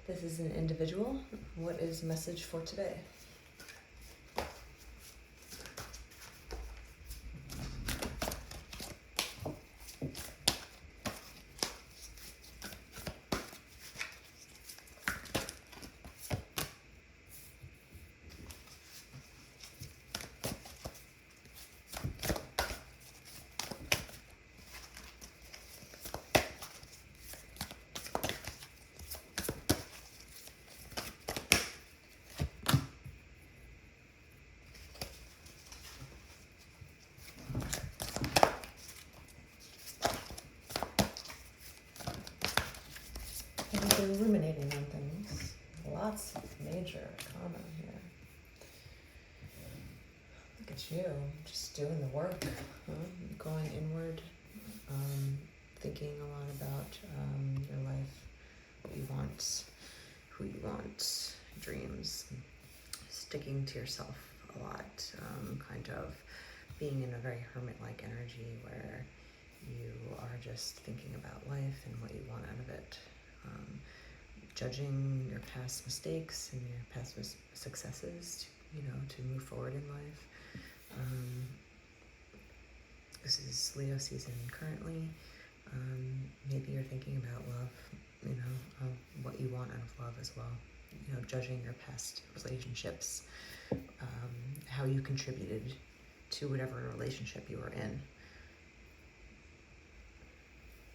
This is an individual. What is message for today? I think they're ruminating on things. Lots of major karma here. Look at you, just doing the work, huh? Going inward, thinking a lot about your life, what you want, who you want, dreams, sticking to yourself a lot, kind of being in a very hermit-like energy where you are just thinking about life and what you want out of it. Judging your past mistakes and your past successes, to move forward in life. This is Leo season currently. Maybe you're thinking about love, what you want out of love as well. Judging your past relationships, how you contributed to whatever relationship you were in.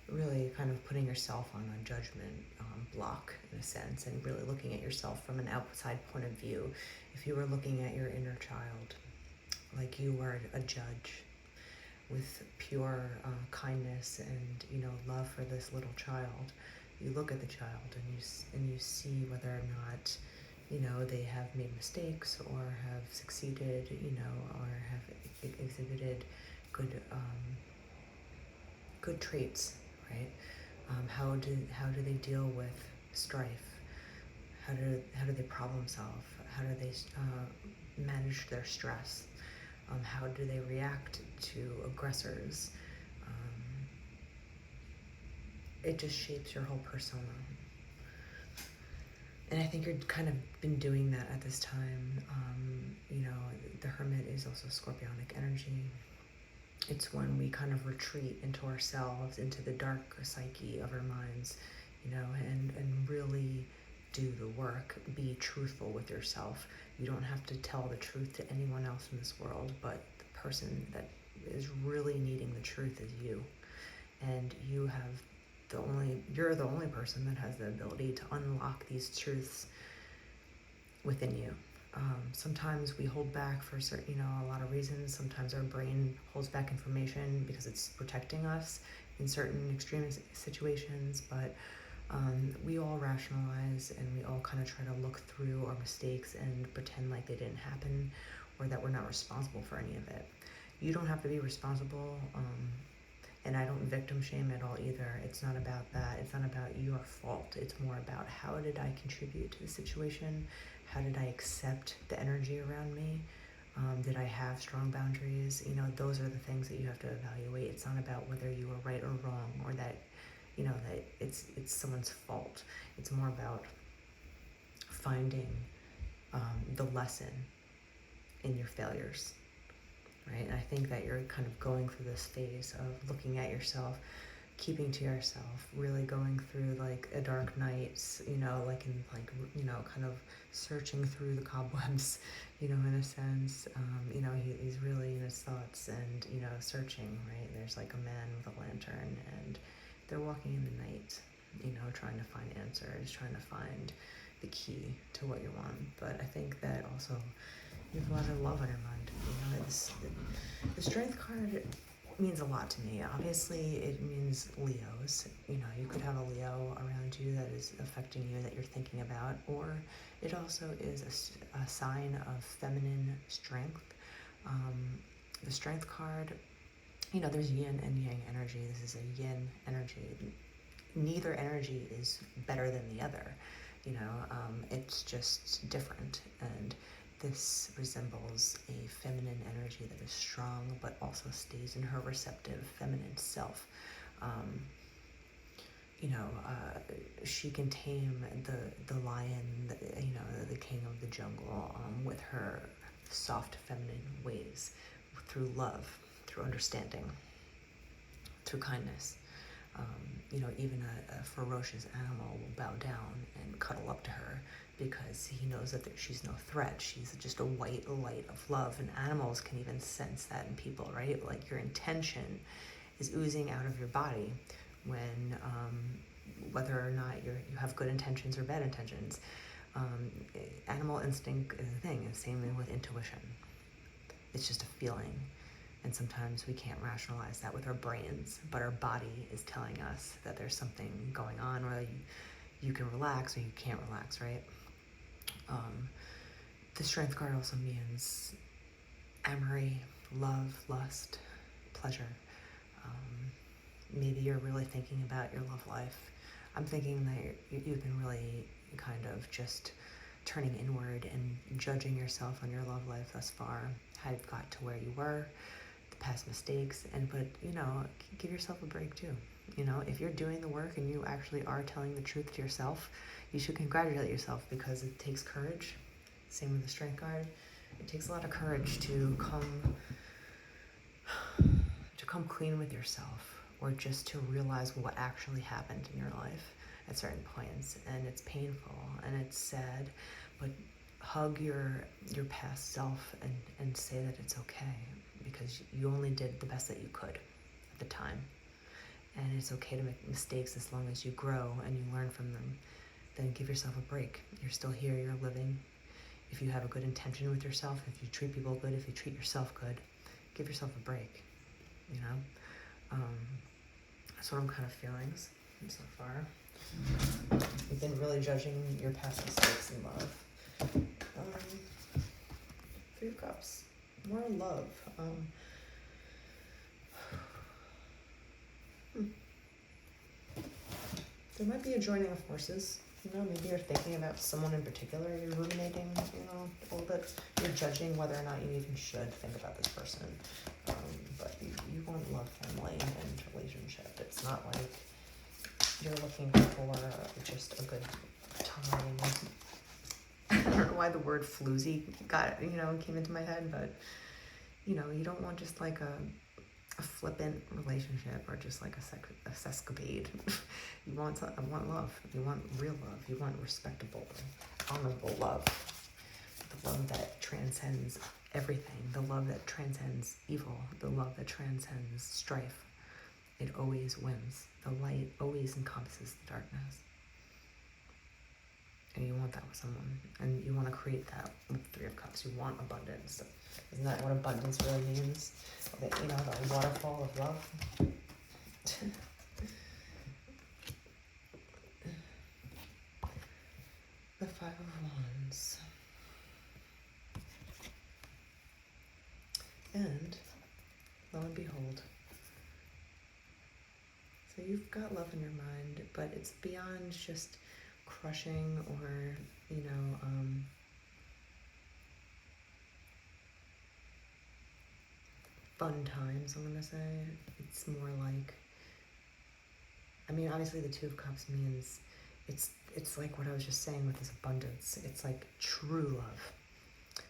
Really kind of putting yourself on a judgment block in a sense, and really looking at yourself from an outside point of view. If you were looking at your inner child, like you were a judge with pure kindness and love for this little child, you look at the child and you see whether or not they have made mistakes or have succeeded, or have exhibited good traits. Right? How do they deal with strife? How do they problem solve? How do they manage their stress? How do they react to aggressors? It just shapes your whole persona. And I think you're kind of been doing that at this time. The Hermit is also Scorpionic energy. It's when we kind of retreat into ourselves, into the dark psyche of our minds, and really do the work. Be truthful with yourself. You don't have to tell the truth to anyone else in this world, but the person that is really needing the truth is you. And you're the only person that has the ability to unlock these truths within you. Sometimes we hold back for a lot of reasons. Sometimes our brain holds back information because it's protecting us in certain extreme situations, but we all rationalize and we all kind of try to look through our mistakes and pretend like they didn't happen or that we're not responsible for any of it. You don't have to be responsible, and I don't victim shame at all either. It's not about that. It's not about your fault. It's more about how did I contribute to the situation? How did I accept the energy around me? Did I have strong boundaries? Those are the things that you have to evaluate. It's not about whether you were right or wrong, or that, that it's someone's fault. It's more about finding the lesson in your failures, right? And I think that you're kind of going through this phase of looking at yourself, keeping to yourself, really going through like a dark night, kind of searching through the cobwebs, in a sense. He's really in his thoughts and, searching, right? There's like a man with a lantern and they're walking in the night, trying to find answers, trying to find the key to what you want. But I think that also you have a lot of love on your mind. The Strength card means a lot to me. Obviously, it means Leos. You could have a Leo around you that is affecting you, that you're thinking about, or it also is a sign of feminine strength. The Strength card, there's yin and yang energy. This is a yin energy. Neither energy is better than the other. It's just different. And this resembles a feminine energy that is strong, but also stays in her receptive feminine self. she can tame the lion, the king of the jungle, with her soft feminine ways, through love, through understanding, through kindness. Even a ferocious animal will bow down and cuddle up to her because he knows that she's no threat. She's just a white light of love, and animals can even sense that in people, right? Like your intention is oozing out of your body when, whether or not you have good intentions or bad intentions. Animal instinct is a thing. It's the same thing with intuition. It's just a feeling. And sometimes we can't rationalize that with our brains, but our body is telling us that there's something going on, or you can relax or you can't relax, right? The strength card also means amory, love, lust, pleasure. Maybe you're really thinking about your love life. I'm thinking that you've been really kind of just turning inward and judging yourself on your love life thus far, how you've got to where you were, the past mistakes, but give yourself a break too. If you're doing the work and you actually are telling the truth to yourself, you should congratulate yourself, because it takes courage. Same with the strength card. It takes a lot of courage to come clean with yourself, or just to realize what actually happened in your life at certain points. And it's painful and it's sad, but hug your past self and say that it's okay, because you only did the best that you could at the time. And it's okay to make mistakes as long as you grow and you learn from them. Then give yourself a break. You're still here, you're living. If you have a good intention with yourself, if you treat people good, if you treat yourself good, give yourself a break, That's what I'm kind of feeling so far. You've been really judging your past mistakes in love. Three of Cups. More love. There might be a joining of forces. Maybe you're thinking about someone in particular. You're ruminating, a little bit. You're judging whether or not you even should think about this person. But you want love, family, and relationship. It's not like you're looking for just a good time. I don't know why the word floozy came into my head, but you don't want just like a flippant relationship, or just like a sescapade. You want love. You want real love. You want respectable, honorable love. The love that transcends everything. The love that transcends evil. The love that transcends strife. It always wins. The light always encompasses the darkness. And you want that with someone. And you want to create that with Three of Cups. You want abundance. Isn't that what abundance really means? The waterfall of love. The Five of Wands. And lo and behold, so you've got love in your mind, but it's beyond just crushing or, fun times, I'm gonna say. It's more like, obviously the Two of Cups means it's like what I was just saying with this abundance. It's like true love.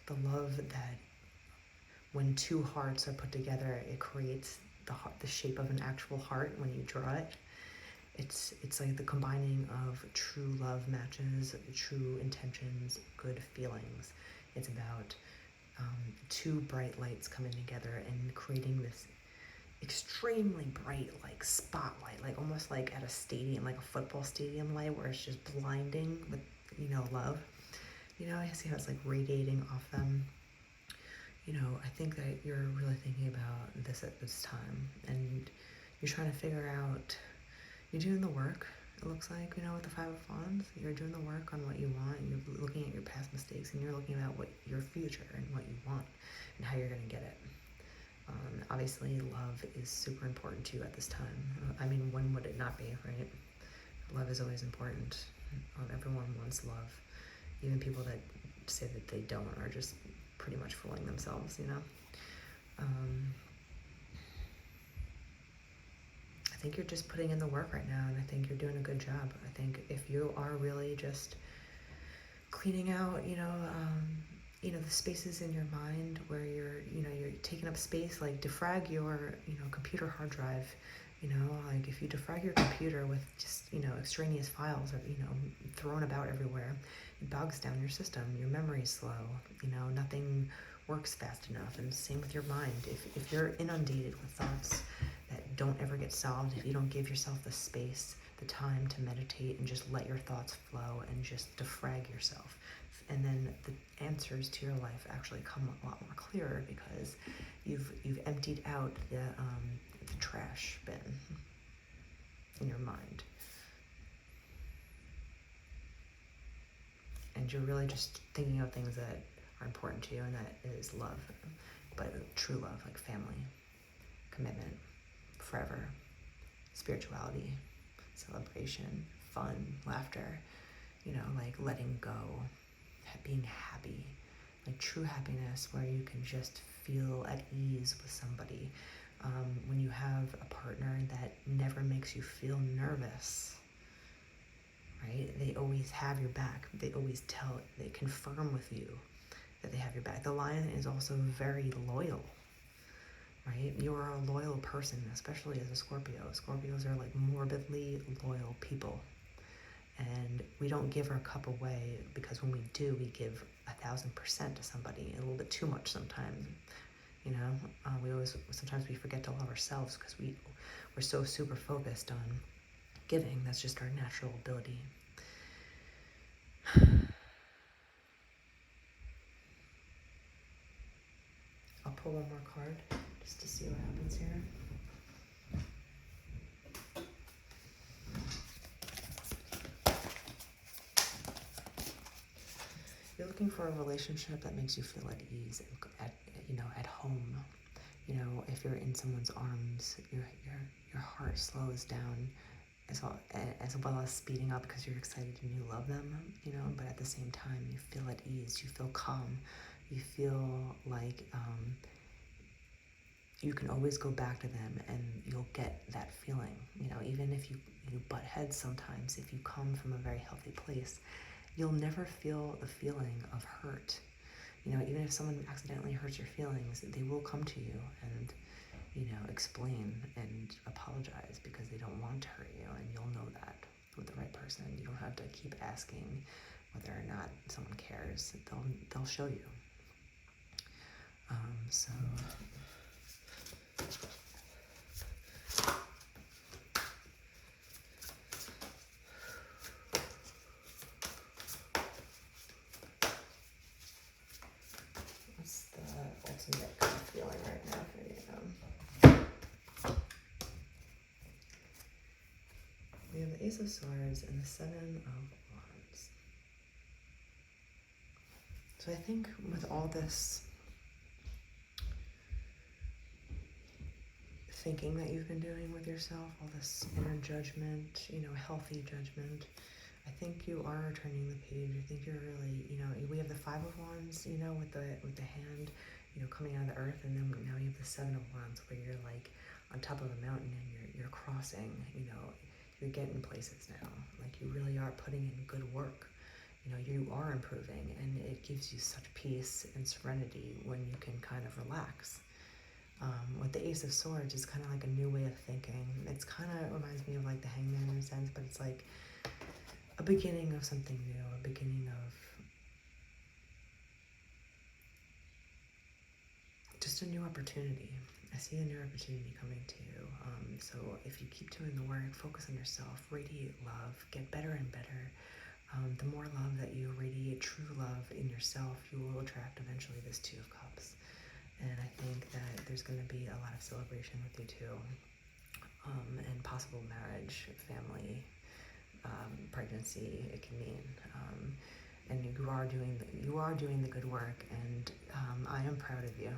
The love that when two hearts are put together, it creates the shape of an actual heart when you draw it. It's like the combining of true love matches, true intentions, good feelings. It's about two bright lights coming together and creating this extremely bright, like spotlight, like almost like at a stadium, like a football stadium light, where it's just blinding with, love. I see how it's like radiating off them. I think that you're really thinking about this at this time, and you're trying to figure out, you're doing the work, it looks like, with the Five of Wands. You're doing the work on what you want, and you're looking at your past mistakes, and you're looking at what your future and what you want and how you're going to get it. Obviously, love is super important to you at this time. When would it not be, right? Love is always important. Everyone wants love. Even people that say that they don't are just pretty much fooling themselves, I think you're just putting in the work right now, and I think you're doing a good job. I think if you are really just cleaning out, the spaces in your mind where you're taking up space, like defrag your, computer hard drive. Like if you defrag your computer with just, extraneous files or, thrown about everywhere, it bogs down your system. Your memory's slow. Nothing works fast enough. And same with your mind. If you're inundated with thoughts that don't ever get solved, if you don't give yourself the space, the time to meditate and just let your thoughts flow and just defrag yourself, and then the answers to your life actually come a lot more clearer because you've emptied out the trash bin in your mind, and you're really just thinking of things that are important to you, and that is love, but true love, like family, commitment, forever, spirituality, celebration, fun, laughter, like letting go, being happy, like true happiness where you can just feel at ease with somebody. When you have a partner that never makes you feel nervous, right? They always have your back. They confirm with you that they have your back. The lion is also very loyal, right? You are a loyal person, especially as a Scorpio. Scorpios are like morbidly loyal people. And we don't give our cup away, because when we do, we give 1,000% to somebody, a little bit too much sometimes. Sometimes we forget to love ourselves because we're so super focused on giving. That's just our natural ability. I'll pull one more card just to see what happens here. You're looking for a relationship that makes you feel at ease and at home. If you're in someone's arms, your heart slows down as well as speeding up because you're excited and you love them, but at the same time you feel at ease, you feel calm, you feel like you can always go back to them and you'll get that feeling. Even if you butt heads sometimes, if you come from a very healthy place, you'll never feel the feeling of hurt. Even if someone accidentally hurts your feelings, they will come to you and, explain and apologize because they don't want to hurt you, and you'll know that with the right person. You don't have to keep asking whether or not someone cares. They'll show you. So what's the ultimate kind of feeling right now for you? We have the Ace of Swords and the Seven of Wands. So I think with all this thinking that you've been doing with yourself, all this inner judgment, healthy judgment, I think you are turning the page. I think you're really, we have the Five of Wands, with the hand, coming out of the earth, and then now you have the Seven of Wands where you're like on top of a mountain and you're crossing, you're getting places now. Like you really are putting in good work. You are improving, and it gives you such peace and serenity when you can kind of relax. With the Ace of Swords, it's kind of like a new way of thinking. It's kind of reminds me of like the Hangman in a sense, but it's like a beginning of something new, a beginning of just a new opportunity. I see a new opportunity coming to you. So if you keep doing the work, focus on yourself, radiate love, get better and better. The more love that you radiate, true love in yourself, you will attract eventually this Two of Cups. And I think that there's going to be a lot of celebration with you too, and possible marriage, family, pregnancy. It can mean, and you are doing the good work, and I am proud of you.